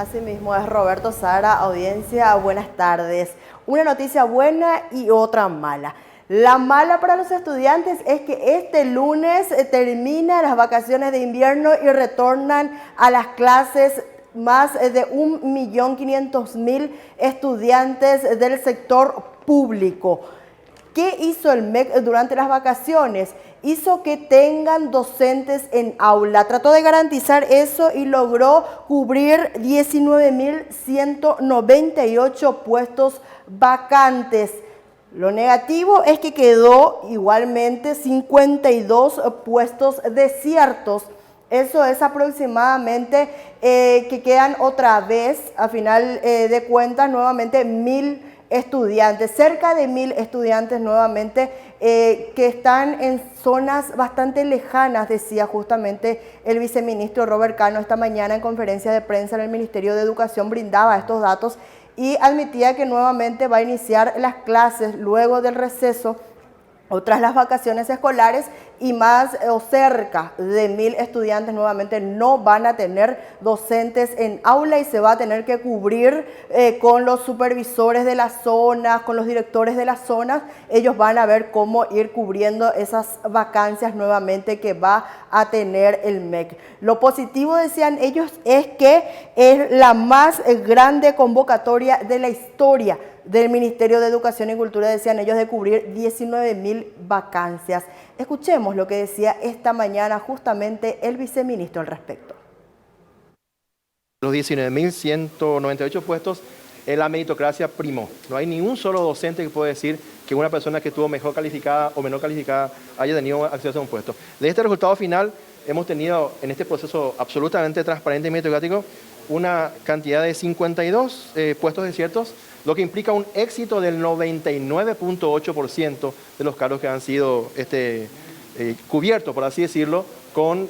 Asimismo es Roberto Sara, audiencia, buenas tardes. Una noticia buena y otra mala. La mala para los estudiantes es que este lunes terminan las vacaciones de invierno y retornan a las clases más de 1.500.000 estudiantes del sector público. ¿Qué hizo el MEC durante las vacaciones? Hizo que tengan docentes en aula. Trató de garantizar eso y logró cubrir 19.198 puestos vacantes. Lo negativo es que quedó igualmente 52 puestos desiertos. Eso es aproximadamente que quedan otra vez, a final de cuentas, nuevamente 1.000 estudiantes, cerca de 1.000 estudiantes nuevamente que están en zonas bastante lejanas, decía justamente el viceministro Robert Cano esta mañana en conferencia de prensa en el Ministerio de Educación, brindaba estos datos y admitía que nuevamente va a iniciar las clases luego del receso o tras las vacaciones escolares y más o cerca de 1.000 estudiantes nuevamente no van a tener docentes en aula y se va a tener que cubrir con los supervisores de las zonas, con los directores de las zonas. Ellos van a ver cómo ir cubriendo esas vacancias nuevamente que va a tener el MEC. Lo positivo, decían ellos, es que es la más grande convocatoria de la historia del Ministerio de Educación y Cultura, decían ellos, de cubrir 19.000 vacancias. Escuchemos lo que decía esta mañana justamente el viceministro al respecto. Los 19.198 puestos, la meritocracia primó. No hay ni un solo docente que pueda decir que una persona que estuvo mejor calificada o menor calificada haya tenido acceso a un puesto. De este resultado final hemos tenido en este proceso absolutamente transparente y meritocrático una cantidad de 52 puestos desiertos, lo que implica un éxito del 99.8% de los cargos que han sido cubiertos, por así decirlo, con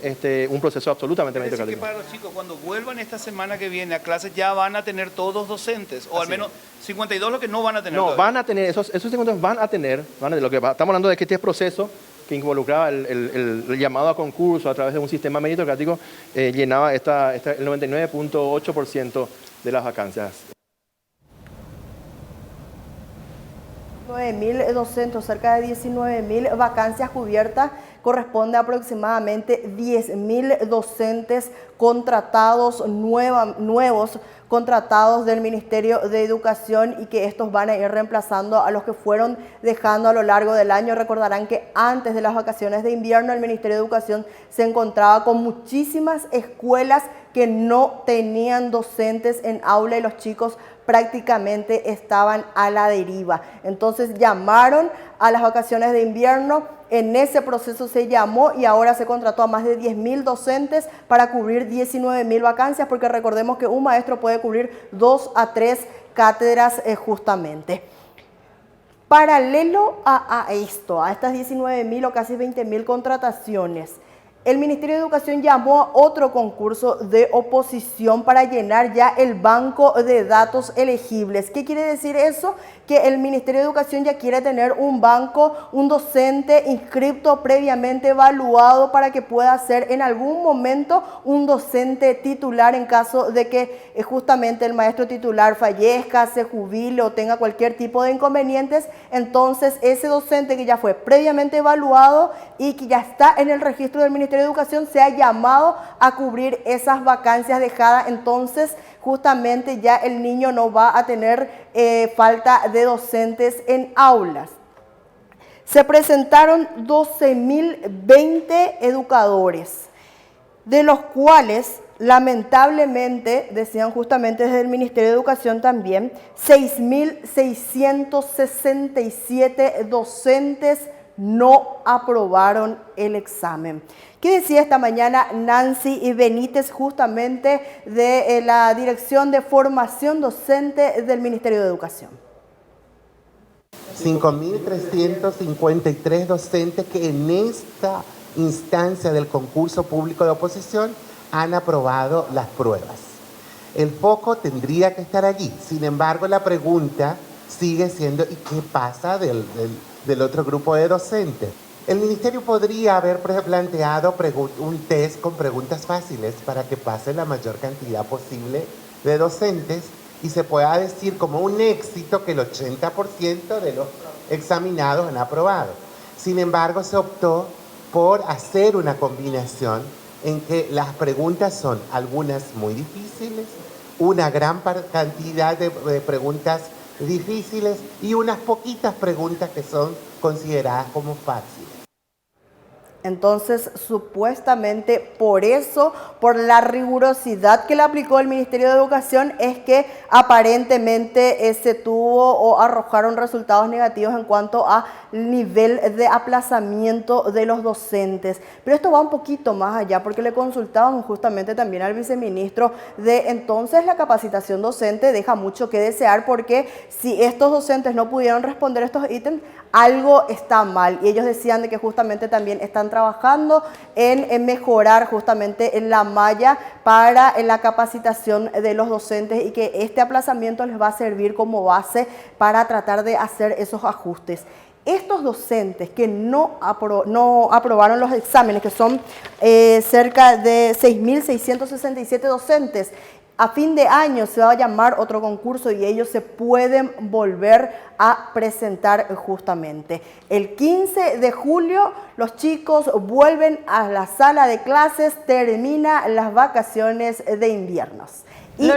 un proceso absolutamente meritocrático. Para los chicos, cuando vuelvan esta semana que viene a clases ya van a tener todos docentes, o al menos 52 los que no van a tener. No, todavía. van a tener, esos 52 van a tener, estamos hablando de que este proceso que involucraba el llamado a concurso a través de un sistema meritocrático, llenaba el 99.8% de las vacancias. 9.200, cerca de 19.000 vacancias cubiertas, corresponde a aproximadamente 10.000 docentes contratados, nuevos contratados del Ministerio de Educación y que estos van a ir reemplazando a los que fueron dejando a lo largo del año. Recordarán que antes de las vacaciones de invierno el Ministerio de Educación se encontraba con muchísimas escuelas que no tenían docentes en aula y los chicos prácticamente estaban a la deriva. Entonces llamaron a las vacaciones de invierno, en ese proceso se llamó y ahora se contrató a más de 10.000 docentes para cubrir 19.000 vacancias, porque recordemos que un maestro puede cubrir 2 a 3 cátedras justamente. Paralelo a esto, a estas 19.000 o casi 20.000 contrataciones, el Ministerio de Educación llamó a otro concurso de oposición para llenar ya el banco de datos elegibles. ¿Qué quiere decir eso? Que el Ministerio de Educación ya quiere tener un banco, un docente inscripto previamente evaluado para que pueda ser en algún momento un docente titular en caso de que justamente el maestro titular fallezca, se jubile o tenga cualquier tipo de inconvenientes. Entonces ese docente que ya fue previamente evaluado y que ya está en el registro del Ministerio de Educación se ha llamado a cubrir esas vacancias dejadas. Entonces justamente ya el niño no va a tener falta de docentes en aulas. Se presentaron 12.020 educadores, de los cuales lamentablemente, decían justamente desde el Ministerio de Educación también, 6.667 docentes no aprobaron el examen. ¿Qué decía esta mañana Nancy Benítez justamente de la Dirección de Formación Docente del Ministerio de Educación? 5.353 docentes que en esta instancia del concurso público de oposición han aprobado las pruebas. El foco tendría que estar allí. Sin embargo, la pregunta sigue siendo ¿y qué pasa del otro grupo de docentes? El ministerio podría haber planteado un test con preguntas fáciles para que pase la mayor cantidad posible de docentes y se pueda decir como un éxito que el 80% de los examinados han aprobado. Sin embargo, se optó por hacer una combinación en que las preguntas son algunas muy difíciles, una gran cantidad de preguntas difíciles y unas poquitas preguntas que son consideradas como fáciles. Entonces, supuestamente por eso, por la rigurosidad que le aplicó el Ministerio de Educación, es que aparentemente se tuvo o arrojaron resultados negativos en cuanto a nivel de aplazamiento de los docentes. Pero esto va un poquito más allá, porque le consultábamos justamente también al viceministro de entonces la capacitación docente deja mucho que desear, porque si estos docentes no pudieron responder estos ítems, algo está mal. Y ellos decían de que justamente también están trabajando en mejorar justamente en la malla para la capacitación de los docentes y que este aplazamiento les va a servir como base para tratar de hacer esos ajustes. Estos docentes que no aprobaron los exámenes, que son cerca de 6.667 docentes, a fin de año se va a llamar otro concurso y ellos se pueden volver a presentar justamente. El 15 de julio los chicos vuelven a la sala de clases, termina las vacaciones de invierno. Y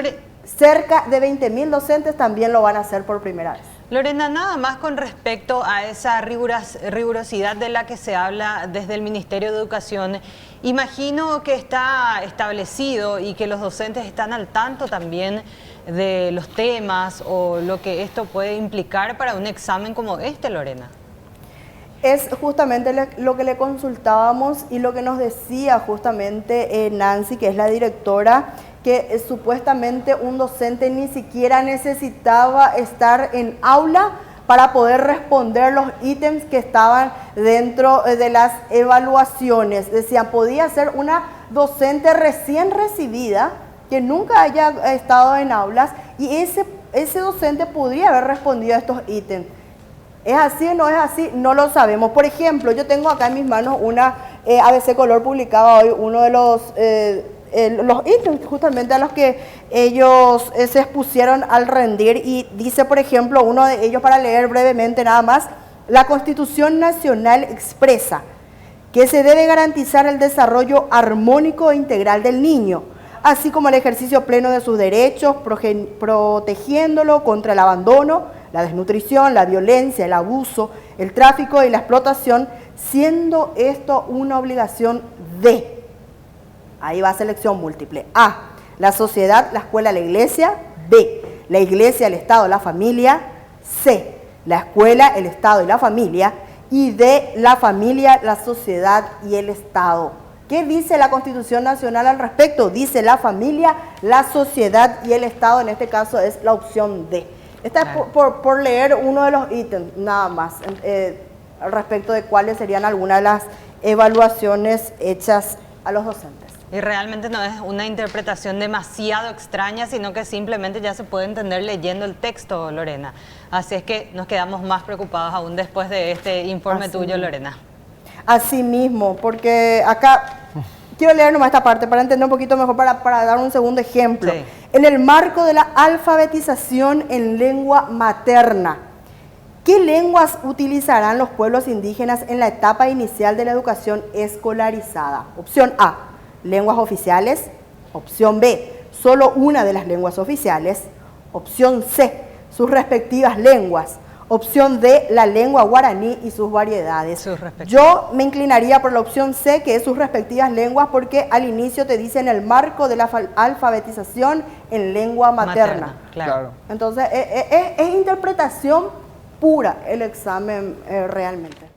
cerca de 20.000 docentes también lo van a hacer por primera vez. Lorena, nada más con respecto a esa rigurosidad de la que se habla desde el Ministerio de Educación, imagino que está establecido y que los docentes están al tanto también de los temas o lo que esto puede implicar para un examen como este, Lorena. Es justamente lo que le consultábamos y lo que nos decía justamente Nancy, que es la directora, que supuestamente un docente ni siquiera necesitaba estar en aula para poder responder los ítems que estaban dentro de las evaluaciones. Decían, podía ser una docente recién recibida, que nunca haya estado en aulas, y ese docente podría haber respondido a estos ítems. ¿Es así o no es así? No lo sabemos. Por ejemplo, yo tengo acá en mis manos una ABC Color, publicaba hoy uno de los ítems justamente a los que ellos se expusieron al rendir, y dice, por ejemplo, uno de ellos, para leer brevemente nada más: la Constitución Nacional expresa que se debe garantizar el desarrollo armónico e integral del niño, así como el ejercicio pleno de sus derechos, protegiéndolo contra el abandono, la desnutrición, la violencia, el abuso, el tráfico y la explotación, siendo esto una obligación de... Ahí va selección múltiple. A, la sociedad, la escuela, la iglesia. B, la iglesia, el Estado, la familia. C, la escuela, el Estado y la familia. Y D, la familia, la sociedad y el Estado. ¿Qué dice la Constitución Nacional al respecto? Dice la familia, la sociedad y el Estado. En este caso es la opción D. Esta es por leer uno de los ítems, nada más, al respecto de cuáles serían algunas de las evaluaciones hechas a los docentes. Y realmente no es una interpretación demasiado extraña, sino que simplemente ya se puede entender leyendo el texto, Lorena. Así es que nos quedamos más preocupados aún después de este informe tuyo, Lorena. Así mismo, porque acá... Quiero leer nomás esta parte para entender un poquito mejor, para dar un segundo ejemplo. Sí. En el marco de la alfabetización en lengua materna, ¿qué lenguas utilizarán los pueblos indígenas en la etapa inicial de la educación escolarizada? Opción A, lenguas oficiales. Opción B, solo una de las lenguas oficiales. Opción C, sus respectivas lenguas. Opción D, la lengua guaraní y sus variedades. Yo me inclinaría por la opción C, que es sus respectivas lenguas, porque al inicio te dice en el marco de la alfabetización en lengua materna. Claro. Entonces, es interpretación pura el examen realmente.